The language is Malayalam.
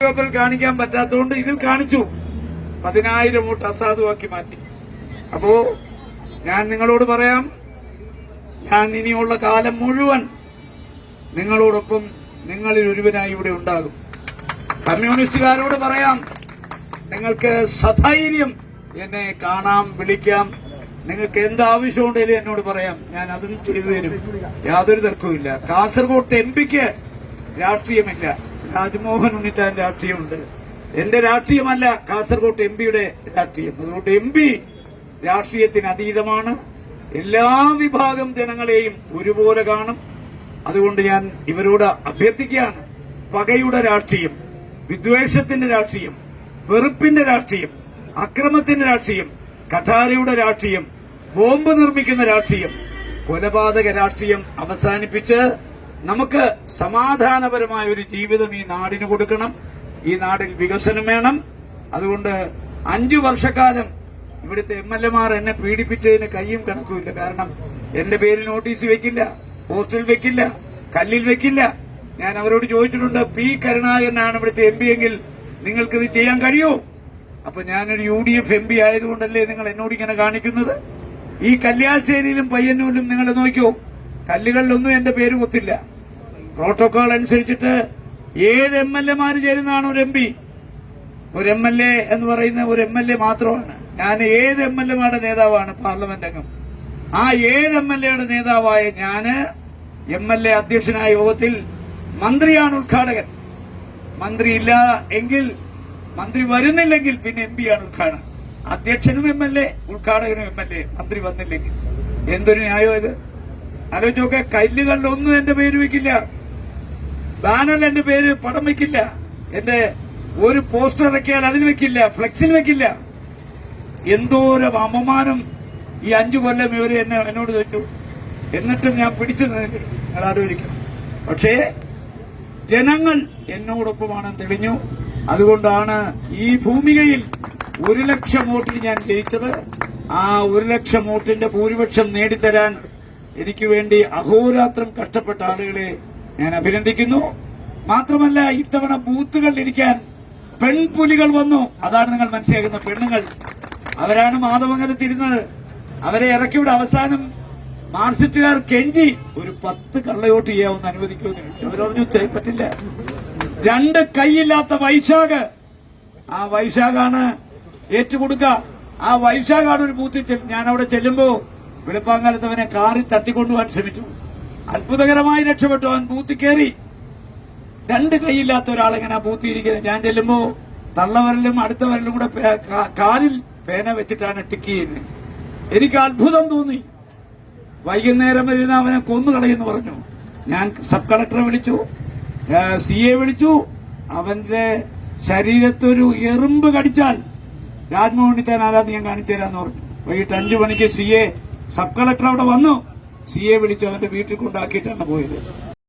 പേപ്പറിൽ കാണിക്കാൻ പറ്റാത്തതുകൊണ്ട് ഇതിൽ കാണിച്ചു. 10,000 വോട്ട് അസാധുവാക്കി മാറ്റി. അപ്പോ ഞാൻ നിങ്ങളോട് പറയാം, ഞാൻ ഇനിയുള്ള കാലം മുഴുവൻ നിങ്ങളോടൊപ്പം നിങ്ങളിൽ ഒരുവനായി ഇവിടെ ഉണ്ടാകും. കമ്മ്യൂണിസ്റ്റുകാരോട് പറയാം, നിങ്ങൾക്ക് സധൈര്യം എന്നെ കാണാം, വിളിക്കാം. നിങ്ങൾക്ക് എന്താവശ്യമുണ്ടെങ്കിലും എന്നോട് പറയാം, ഞാൻ അതും ചെയ്തു തരും. യാതൊരു തർക്കവുമില്ല. കാസർകോട്ട് എംപിക്ക് രാഷ്ട്രീയമില്ല, രാജ്മോഹൻ ഉണ്ണിത്താൻ രാഷ്ട്രീയമുണ്ട്. എന്റെ രാഷ്ട്രീയമല്ല കാസർകോട്ട് എംപിയുടെ രാഷ്ട്രീയം. അതുകൊണ്ട് എംപി രാഷ്ട്രീയത്തിന് അതീതമാണ്. എല്ലാ വിഭാഗം ജനങ്ങളെയും ഒരുപോലെ കാണും. അതുകൊണ്ട് ഞാൻ ഇവരോട് അഭ്യർത്ഥിക്കുകയാണ്, പകയുടെ രാഷ്ട്രീയം, വിദ്വേഷത്തിന്റെ രാഷ്ട്രീയം, വെറുപ്പിന്റെ രാഷ്ട്രീയം, അക്രമത്തിന്റെ രാഷ്ട്രീയം, കഠാരയുടെ രാഷ്ട്രീയം, ബോംബ് നിർമ്മിക്കുന്ന രാഷ്ട്രീയം, കൊലപാതക രാഷ്ട്രീയം അവസാനിപ്പിച്ച് നമുക്ക് സമാധാനപരമായ ഒരു ജീവിതം ഈ നാടിന് കൊടുക്കണം. ഈ നാടിൽ വികസനം വേണം. അതുകൊണ്ട് 5 വർഷക്കാലം ഇവിടുത്തെ MLA-മാർ എന്നെ പീഡിപ്പിച്ചതിന് കയ്യും കണക്കുമില്ല. കാരണം എന്റെ പേര് നോട്ടീസ് വെക്കില്ല, പോസ്റ്റിൽ വെക്കില്ല, കല്ലിൽ വെക്കില്ല. ഞാൻ അവരോട് ചോദിച്ചിട്ടുണ്ട്, പി കരുണാകരനാണ് ഇവിടുത്തെ MP എങ്കിൽ നിങ്ങൾക്കിത് ചെയ്യാൻ കഴിയുമോ? അപ്പൊ ഞാനൊരു UDF MP ആയതുകൊണ്ടല്ലേ നിങ്ങൾ എന്നോട് ഇങ്ങനെ കാണിക്കുന്നത്? ഈ കല്യാശ്ശേരിയിലും പയ്യന്നൂരിലും നിങ്ങൾ നോക്കിയോ, കല്ലുകളിലൊന്നും എന്റെ പേര് കൊത്തില്ല. പ്രോട്ടോകോൾ അനുസരിച്ചിട്ട് 7 MLA-മാർ ചേരുന്നതാണ് ഒരു MP. ഒരു MLA എന്ന് പറയുന്ന ഒരു MLA മാത്രമാണ്. ഞാൻ 7 MLA-മാരുടെ നേതാവാണ്, പാർലമെന്റ് അംഗം. ആ 7 MLA-യുടെ നേതാവായ ഞാന് MLA അധ്യക്ഷനായ യോഗത്തിൽ മന്ത്രിയാണ് ഉദ്ഘാടകൻ. മന്ത്രി ഇല്ല എങ്കിൽ, മന്ത്രി വരുന്നില്ലെങ്കിൽ പിന്നെ MP ആണ് ഉദ്ഘാടനം. അധ്യക്ഷനും MLA, ഉദ്ഘാടകനും MLA. മന്ത്രി വന്നില്ലെങ്കിൽ എന്തൊരു ന്യായം ഇത്? ആലോചിച്ചൊക്കെ. കല്ലുകളിലൊന്നും എന്റെ പേര് വെക്കില്ല, ബാനറിൽ എന്റെ പേര് പടം വെക്കില്ല, എന്റെ ഒരു പോസ്റ്റർ ഇറക്കിയാൽ അതിന് വെക്കില്ല, ഫ്ലെക്സിൽ വെക്കില്ല. എന്തോരം അപമാനം ഈ 5 കൊല്ലം ഇവര് എന്നോട് ചോദിച്ചു. എന്നിട്ടും ഞാൻ പിടിച്ചു നിന്നിട്ട് നിങ്ങൾ ആലോചിക്കണം. പക്ഷേ ജനങ്ങൾ എന്നോടൊപ്പമാണെന്ന് തെളിഞ്ഞു. അതുകൊണ്ടാണ് ഈ ഭൂമികയിൽ 1 ലക്ഷം വോട്ടിൽ ഞാൻ ജയിച്ചത്. ആ 1 ലക്ഷം വോട്ടിന്റെ ഭൂരിപക്ഷം നേടിത്തരാൻ എനിക്ക് വേണ്ടി അഹോരാത്രം കഷ്ടപ്പെട്ട ആളുകളെ ഞാൻ അഭിനന്ദിക്കുന്നു. മാത്രമല്ല, ഇത്തവണ ബൂത്തുകളിൽ ഇരിക്കാൻ പെൺപുലികൾ വന്നു. അതാണ് നിങ്ങൾ മനസ്സിലാക്കുന്ന പെണ്ണുങ്ങൾ. അവരാണ് മാധവങ്കലത്തിരുന്നത്. അവരെ ഇറക്കിവിടെ അവസാനം മാർക്സിസ്റ്റുകാർ കെഞ്ചി ഒരു 10 കള്ളവോട്ട് ചെയ്യാമെന്ന് അനുവദിക്കുമെന്ന് ചോദിച്ചു. അവരറിഞ്ഞു പറ്റില്ല. 2 കൈയില്ലാത്ത വൈശാഖ്, ആ വൈശാഖാണ് ഏറ്റുകൊടുക്കുക. ആ വൈശാഖാണ് ഒരു ബൂത്തിൽ ഞാൻ അവിടെ ചെല്ലുമ്പോ വെളുപ്പാങ്കാലത്ത് അവനെ കാറി തട്ടിക്കൊണ്ടുപോകാൻ ശ്രമിച്ചു. അത്ഭുതകരമായി രക്ഷപ്പെട്ടു. അവൻ ബൂത്തിൽ കയറി. 2 കൈയില്ലാത്ത ഒരാളെങ്ങനെ ആ ബൂത്തിൽ ഇരിക്കുന്നത്. ഞാൻ ചെല്ലുമ്പോ തള്ളവരലും അടുത്ത വരലും കൂടെ കാലിൽ പേന വെച്ചിട്ടാണ് ടിക്ക് ചെയ്യുന്നത്. എനിക്ക് അത്ഭുതം തോന്നി. വൈകുന്നേരം വരുന്ന അവനെ കൊന്നുകളയെന്ന് പറഞ്ഞു. ഞാൻ സബ് കളക്ടറെ വിളിച്ചു, CA വിളിച്ചു. അവന്റെ ശരീരത്തൊരു എറുമ്പ് കടിച്ചാൽ രാജ്മോഹൻ ഉണ്ണിത്താൻ ആരാന്ന് ഞാൻ കാണിച്ചു തരാന്ന് പറഞ്ഞു. വൈകിട്ട് 5 മണിക്ക് CA സബ് കളക്ടർ അവിടെ വന്നു. CA വിളിച്ചു അവന്റെ വീട്ടിൽ കൊണ്ടാക്കിയിട്ടാണ് പോയത്.